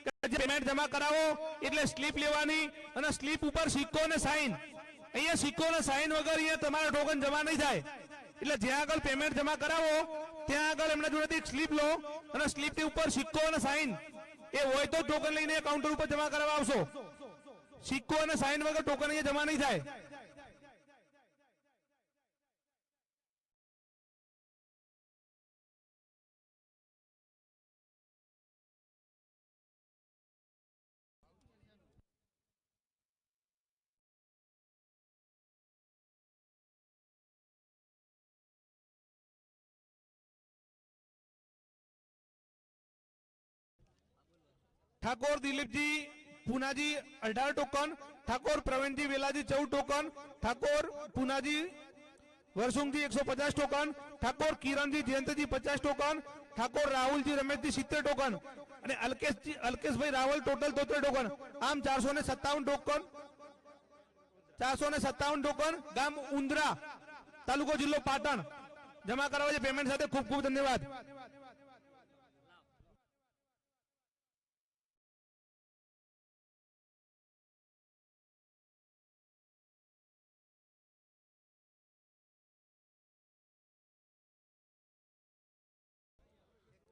payment जमा करावो एटले स्लीप लेवानी अने स्लीप उपर सिक्को ने साइन अहींया सिक्को ने साइन वगर अहींया तमारा टोकन जमा नहीं थाय એટલે જ્યાં આગળ પેમેન્ટ જમા કરાવો ત્યાં આગળ એમના જોડેથી સ્લીપ લો અને સ્લીપની ઉપર સિક્કો અને સાઇન એ હોય તો ટોકન લઈને કાઉન્ટર ઉપર જમા કરાવવા આવશો સિક્કો અને સાઇન વગર ટોકન અહીંયા જમા નહીં થાય ठाकुर दिलीप जी पूनाजी 18 टोकन, ठाकुर प्रवीण जी वेलाजी 14 टोकन, ठाकुर पूनाजी वर्षुंग जी 150 टोकन, ठाकुर किरण जी जयंत जी 50 टोकन, ठाकुर राहुल जी रमेश जी 70 टोकन અને અલ્કેશ ભાઈ રાવલ ટોટલ 73 ટોકન આમ 457 ટોકન 457 ટોકન ગામ ઉંદરા તાલુકો જિલ્લો પાટણ જમા કરાવવા છે પેમેન્ટ સાથે ખૂબ ખૂબ ધન્યવાદ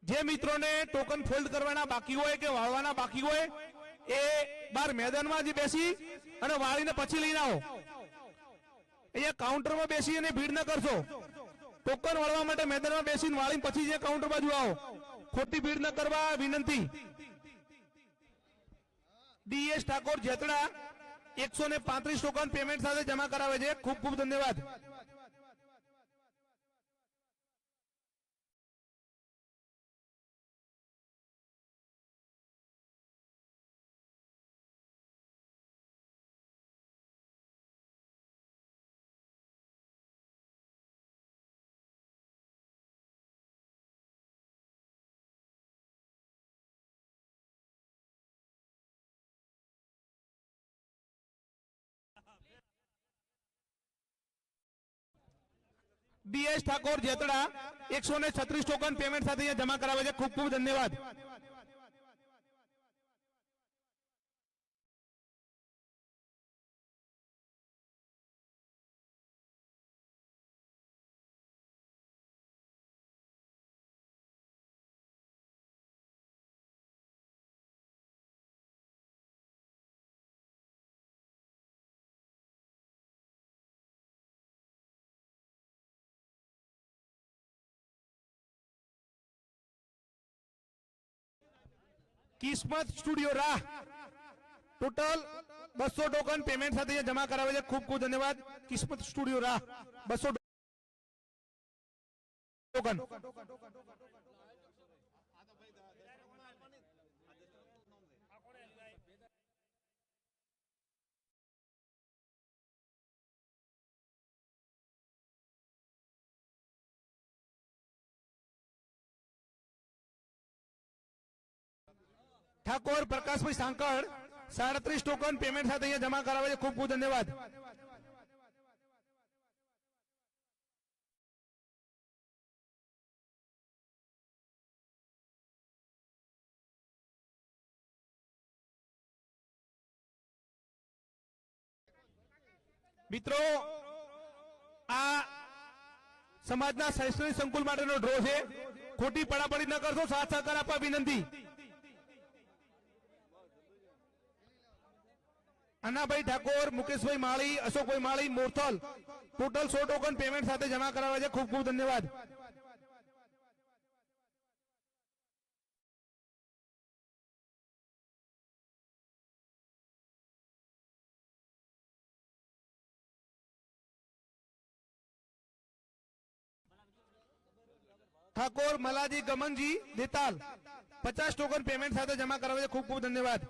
जे मित्रों ने टोकन फोल्ड करवाना बाकी होय के वाळवाना बाकी होय ए बार मैदान में जी बेसी अने वाळीने पछी लईने आओ अहींया काउंटर में बेसी अने भीड़ न करशो टोकन वाळवा माटे मैदान में बेसीने वाळीने पछी जे काउंटर बाजू आओ खोटी भीड़ न करवा विनंती डीएस ठाकुर जेतड़ा 135 टोकन पेमेंट साथे जमा करावे छे खूब खूब धन्यवाद डीएस ठाकुर जेतड़ा 136 टोकन पेमेंट साथे जमा करावे छे खूब खूब धन्यवाद किस्मत स्टूडियो राह टोटल 200 टोकन पेमेंट साथे जमा करावे छे खूब खूब धन्यवाद किस्मत स्टूडियो राह 200 टोकन ठाकुर प्रकाश भाई सांकड़ 37 टोकन पेमेंट साथ जमा करावे खूब खूब धन्यवाद मित्रों आ समाजना शैक्षणिक संकुल माटेनो ड्रो छे खोटी पड़ापड़ी न करशो साथ सहकार आपवा विनंती अन्नाभाई ठाकुर मुकेश भाई माली अशोक भाई माली मोरथल टोटल 100 टोकन पेमेंट साथे जमा करावे छे खूब खूब धन्यवाद ठाकुर मलाजी गमन जी देताल 50 टोकन पेमेंट साथे जमा करावे छे खूब खूब धन्यवाद